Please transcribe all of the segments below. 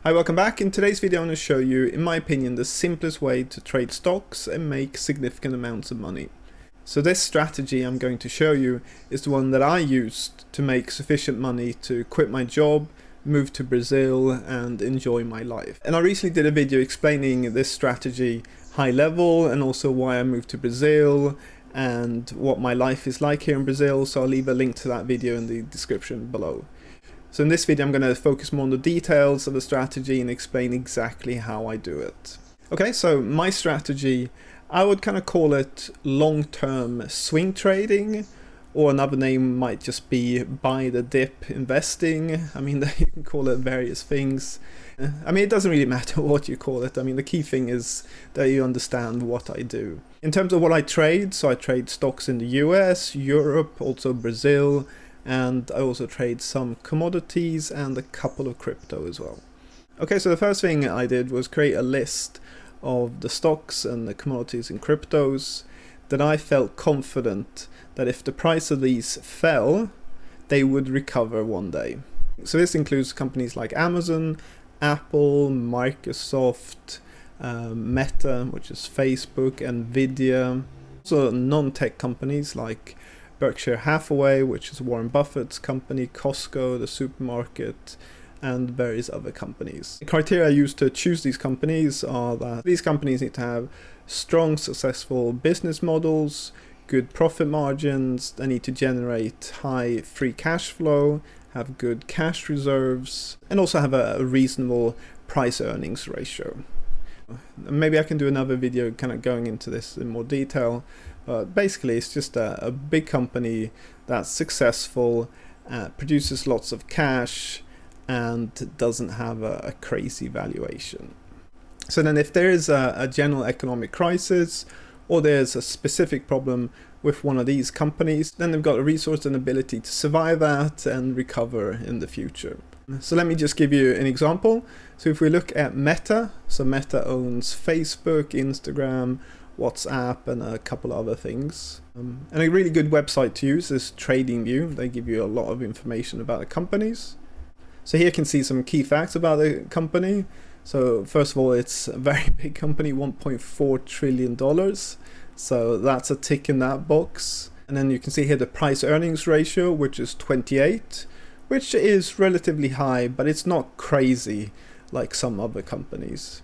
Hi, welcome back. In today's video I'm going to show you, in my opinion, the simplest way to trade stocks and make significant amounts of money. So this strategy I'm going to show you is the one that I used to make sufficient money to quit my job, move to Brazil and enjoy my life. And I recently did a video explaining this strategy high level and also why I moved to Brazil and what my life is like here in Brazil, so I'll leave a link to that video in the description below. So in this video I'm going to focus more on the details of the strategy and explain exactly how I do it. Okay, so my strategy, I would kind of call it long-term swing trading, or another name might just be buy the dip investing. I mean, you can call it various things. I mean, it doesn't really matter what you call it. I mean, the key thing is that you understand what I do. In terms of what I trade, so I trade stocks in the US, Europe, also Brazil, and I also trade some commodities and a couple of crypto as well. Okay, so the first thing I did was create a list of the stocks and the commodities and cryptos that I felt confident that if the price of these fell, they would recover one day. So this includes companies like Amazon, Apple, Microsoft, Meta, which is Facebook, Nvidia, also non-tech companies like Berkshire Hathaway, which is Warren Buffett's company, Costco, the supermarket, and various other companies. The criteria I use to choose these companies are that these companies need to have strong, successful business models, good profit margins, they need to generate high free cash flow, have good cash reserves, and also have a reasonable price-earnings ratio. Maybe I can do another video kind of going into this in more detail. Basically, it's just a big company that's successful, produces lots of cash, and doesn't have a crazy valuation. So then if there is a general economic crisis, or there's a specific problem with one of these companies, then they've got a resource and ability to survive that and recover in the future. So let me just give you an example. So if we look at Meta, so Meta owns Facebook, Instagram, WhatsApp, and a couple other things. And a really good website to use is TradingView. They give you a lot of information about the companies. So here you can see some key facts about the company. So first of all, it's a very big company, $1.4 trillion. So that's a tick in that box. And then you can see here the price earnings ratio, which is 28, which is relatively high, but it's not crazy like some other companies.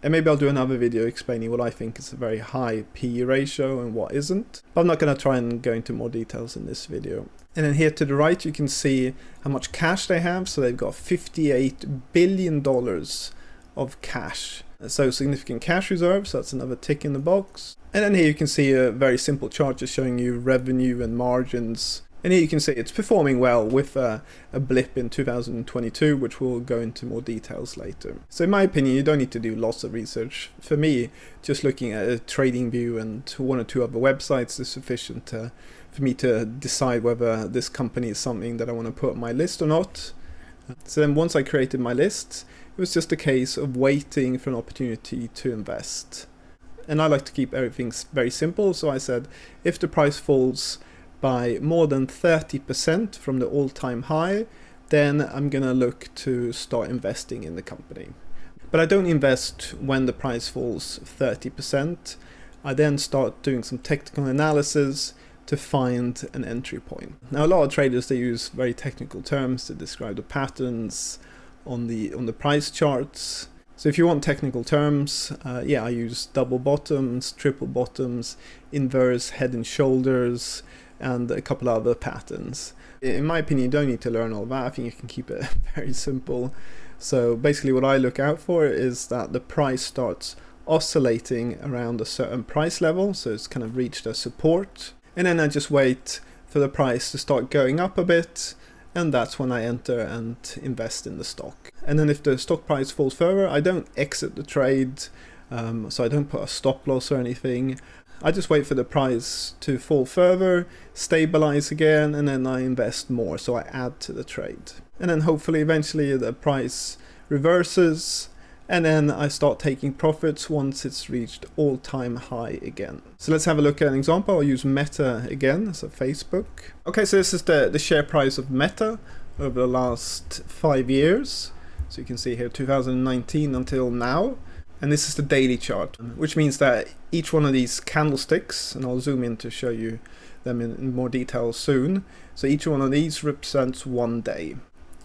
And maybe I'll do another video explaining what I think is a very high PE ratio and what isn't. But I'm not going to try and go into more details in this video. And then here to the right, you can see how much cash they have. So they've got $58 billion of cash. So significant cash reserves, so that's another tick in the box. And then here you can see a very simple chart just showing you revenue and margins. And here you can see it's performing well with a blip in 2022, which we'll go into more details later. So in my opinion, you don't need to do lots of research. For me, just looking at a TradingView and one or two other websites is sufficient for me to decide whether this company is something that I want to put on my list or not. So then once I created my list, it was just a case of waiting for an opportunity to invest. And I like to keep everything very simple, so I said if the price falls by more than 30% from the all-time high, then I'm gonna look to start investing in the company. But I don't invest when the price falls 30%. I then start doing some technical analysis to find an entry point. Now a lot of traders, they use very technical terms to describe the patterns on the price charts. So if you want technical terms, I use double bottoms, triple bottoms, inverse head and shoulders, and a couple other patterns. In my opinion, you don't need to learn all that. I think you can keep it very simple. So basically what I look out for is that the price starts oscillating around a certain price level, so it's kind of reached a support, and then I just wait for the price to start going up a bit, and that's when I enter and invest in the stock. And then if the stock price falls further, I don't exit the trade, so I don't put a stop loss or anything. I just wait for the price to fall further, stabilize again, and then I invest more, so I add to the trade. And then hopefully eventually the price reverses, and then I start taking profits once it's reached all-time high again. So let's have a look at an example. I'll use Meta again, so Facebook. Okay, so this is the share price of Meta over the last 5 years. So you can see here 2019 until now. And this is the daily chart, which means that each one of these candlesticks, and I'll zoom in to show you them in more detail soon. So each one of these represents one day.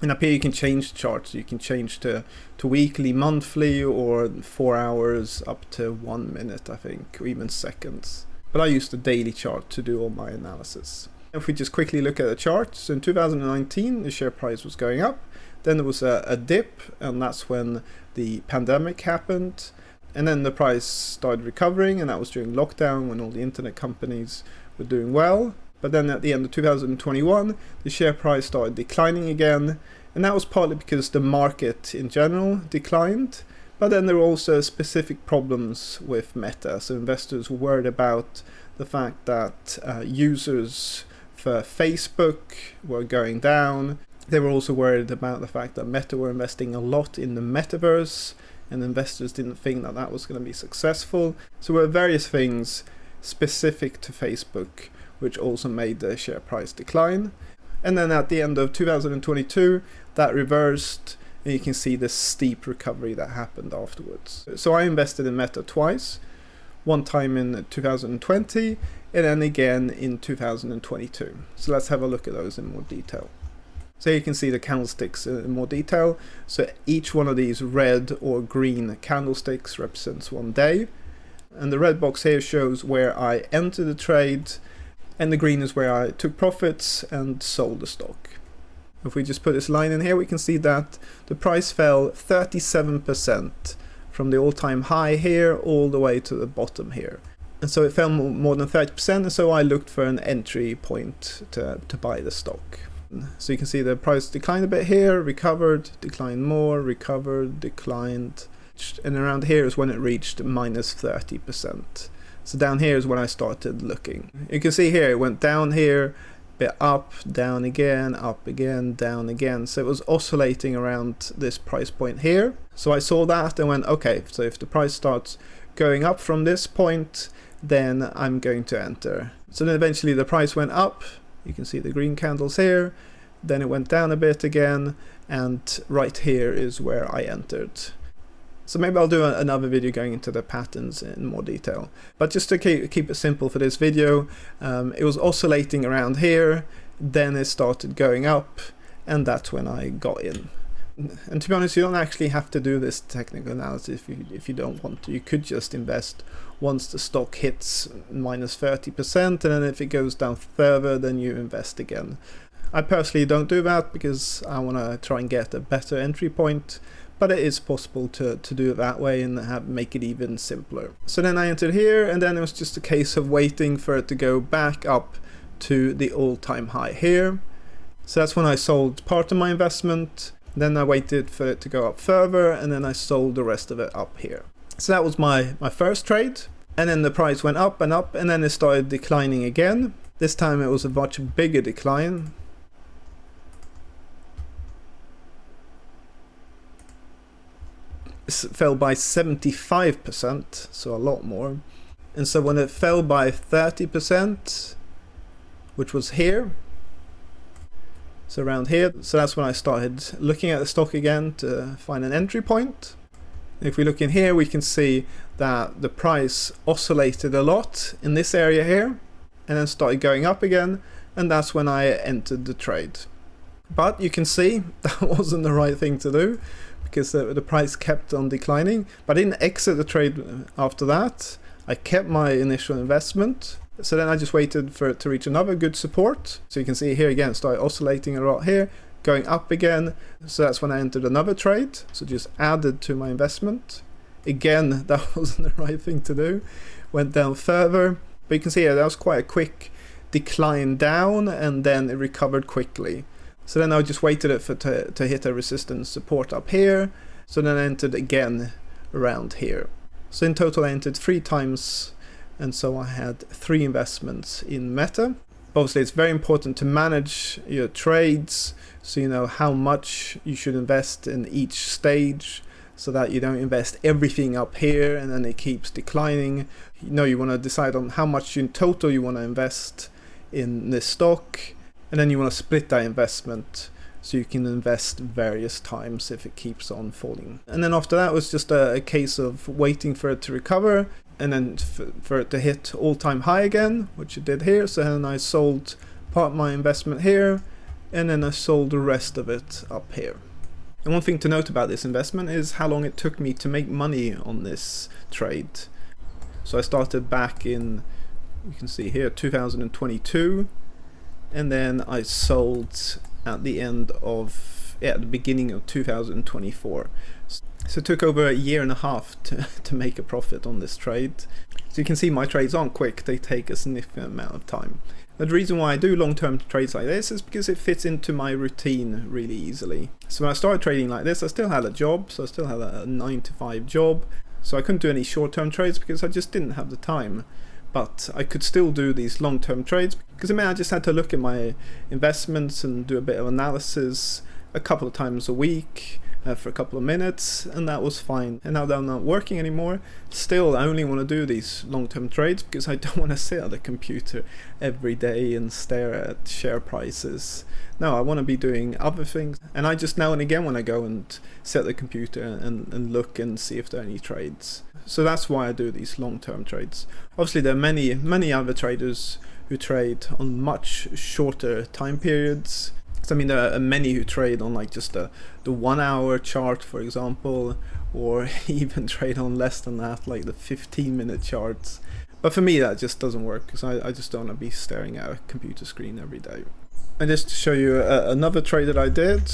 And up here you can change charts. You can change to weekly, monthly, or 4 hours up to 1 minute, I think, or even seconds. But I use the daily chart to do all my analysis. If we just quickly look at the chart, so in 2019 the share price was going up. Then there was a dip, and that's when the pandemic happened. And then the price started recovering, and that was during lockdown when all the internet companies were doing well. But then at the end of 2021, the share price started declining again. And that was partly because the market in general declined. But then there were also specific problems with Meta. So investors were worried about the fact that users for Facebook were going down. They were also worried about the fact that Meta were investing a lot in the metaverse, and investors didn't think that that was going to be successful. So there were various things specific to Facebook which also made the share price decline. And then at the end of 2022, that reversed, and you can see the steep recovery that happened afterwards. So I invested in Meta twice, one time in 2020 and then again in 2022. So let's have a look at those in more detail. So you can see the candlesticks in more detail. So each one of these red or green candlesticks represents one day. And the red box here shows where I entered the trade, and the green is where I took profits and sold the stock. If we just put this line in here, we can see that the price fell 37% from the all-time high here all the way to the bottom here. And so it fell more than 30%, and so I looked for an entry point to buy the stock. So you can see the price declined a bit here, recovered, declined more, recovered, declined, and around here is when it reached minus 30%. So down here is when I started looking. You can see here it went down here, bit up, down again, down again. So it was oscillating around this price point here. So I saw that and went, okay, so if the price starts going up from this point, then I'm going to enter. So then eventually the price went up. You can see the green candles here, then it went down a bit again, and right here is where I entered. So maybe I'll do another video going into the patterns in more detail. But just to keep it simple for this video, it was oscillating around here, then it started going up, and that's when I got in. And to be honest, you don't actually have to do this technical analysis if you don't want to. You could just invest once the stock hits minus 30%, and then if it goes down further, then you invest again. I personally don't do that because I want to try and get a better entry point, but it is possible to do it that way and make it even simpler. So then I entered here, and then it was just a case of waiting for it to go back up to the all-time high here. So that's when I sold part of my investment. Then I waited for it to go up further, and then I sold the rest of it up here. So that was my first trade, and then the price went up, and then it started declining again. This time it was a much bigger decline. It fell by 75%, so a lot more. And so when it fell by 30%, which was here, so around here, so that's when I started looking at the stock again to find an entry point. If we look in here, we can see that the price oscillated a lot in this area here, and then started going up again, and that's when I entered the trade. But you can see that wasn't the right thing to do, because the price kept on declining. But I didn't exit the trade after that. I kept my initial investment. So then I just waited for it to reach another good support. So you can see here again, started oscillating a lot here, going up again. So that's when I entered another trade. So just added to my investment. Again, that wasn't the right thing to do. Went down further. But you can see here, that was quite a quick decline down, and then it recovered quickly. So then I just waited to hit a resistance support up here. So then I entered again around here. So in total I entered 3 times, and so I had 3 investments in Meta. Obviously it's very important to manage your trades, so you know how much you should invest in each stage, so that you don't invest everything up here and then it keeps declining. You want to decide on how much in total you want to invest in this stock, and then you want to split that investment so you can invest various times if it keeps on falling. And then after that was just a case of waiting for it to recover, and then for it to hit all-time high again, which it did here. So then I sold part of my investment here, and then I sold the rest of it up here. And one thing to note about this investment is how long it took me to make money on this trade. So I started back in, you can see here, 2022, and then I sold at the end of, at the beginning of 2024. So it took over a year and a half to make a profit on this trade. So you can see my trades aren't quick, they take a significant amount of time. But the reason why I do long-term trades like this is because it fits into my routine really easily. So when I started trading like this, I still had a job, so I still had a 9-to-5 job. So I couldn't do any short-term trades because I just didn't have the time. But I could still do these long-term trades because I just had to look at my investments and do a bit of analysis a couple of times a week for a couple of minutes, and that was fine. And now that I'm not working anymore, still I only want to do these long-term trades because I don't want to sit at the computer every day and stare at share prices. No, I want to be doing other things, and I just now and again want to go and sit at the computer and look and see if there are any trades. So that's why I do these long-term trades. Obviously there are many other traders who trade on much shorter time periods. So, I mean, there are many who trade on like just the 1 hour chart, for example, or even trade on less than that, like the 15-minute charts. But for me that just doesn't work because I just don't want to be staring at a computer screen every day. And just to show you another trade that I did.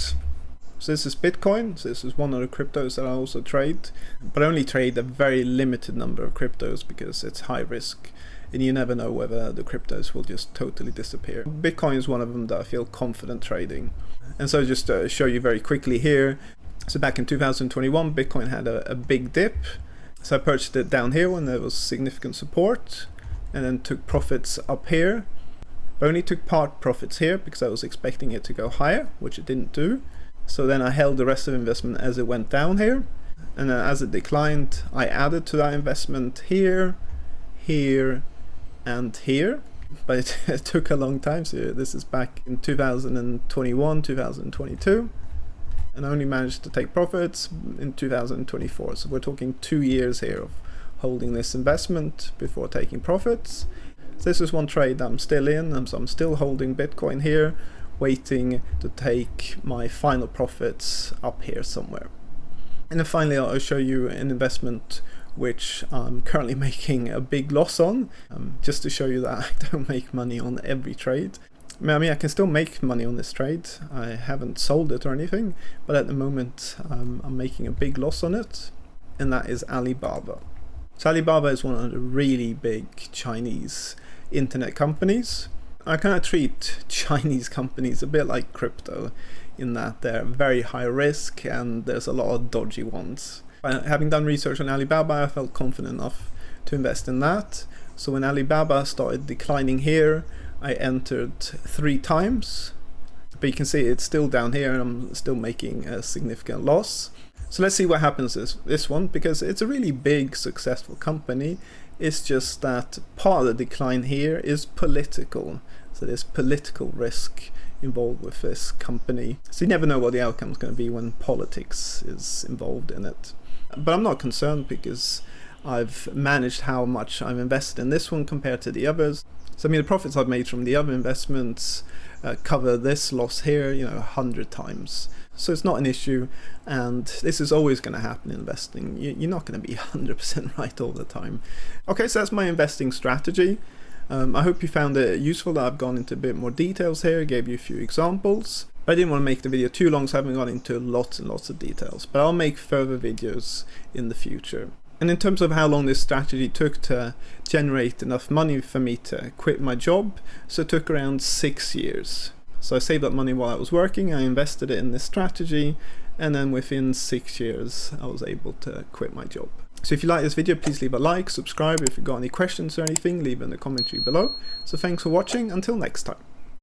So this is Bitcoin, so this is one of the cryptos that I also trade, but I only trade a very limited number of cryptos because it's high risk and you never know whether the cryptos will just totally disappear. Bitcoin is one of them that I feel confident trading. And so just to show you very quickly here, so back in 2021 Bitcoin had a big dip, so I purchased it down here when there was significant support and then took profits up here. I only took part profits here because I was expecting it to go higher, which it didn't do. So then I held the rest of the investment as it went down here, and then as it declined I added to that investment here, here and here, but it took a long time. So this is back in 2021, 2022, and I only managed to take profits in 2024. So we're talking 2 years here of holding this investment before taking profits. So this is one trade that I'm still in, and so I'm still holding Bitcoin here, waiting to take my final profits up here somewhere. And then finally I'll show you an investment which I'm currently making a big loss on, just to show you that I don't make money on every trade. I mean I can still make money on this trade, I haven't sold it or anything, but at the moment I'm making a big loss on it, and that is Alibaba. So Alibaba is one of the really big Chinese internet companies. I kind of treat Chinese companies a bit like crypto in that they're very high risk and there's a lot of dodgy ones. Having done research on Alibaba, I felt confident enough to invest in that. So when Alibaba started declining here, I entered 3 times, but you can see it's still down here and I'm still making a significant loss. So let's see what happens this one, because it's a really big successful company. It's just that part of the decline here is political. So there's political risk involved with this company. So you never know what the outcome is going to be when politics is involved in it. But I'm not concerned because I've managed how much I've invested in this one compared to the others. So I mean the profits I've made from the other investments cover this loss here, 100 times. So it's not an issue, and this is always going to happen in investing. You're not going to be 100% right all the time. Okay, so that's my investing strategy. I hope you found it useful that I've gone into a bit more details here, gave you a few examples. But I didn't want to make the video too long, so I haven't gone into lots and lots of details. But I'll make further videos in the future. And in terms of how long this strategy took to generate enough money for me to quit my job, so it took around 6 years. So I saved up money while I was working, I invested it in this strategy, and then within 6 years I was able to quit my job. So if you like this video, please leave a like, subscribe. If you've got any questions or anything, leave it in the commentary below. So thanks for watching, until next time.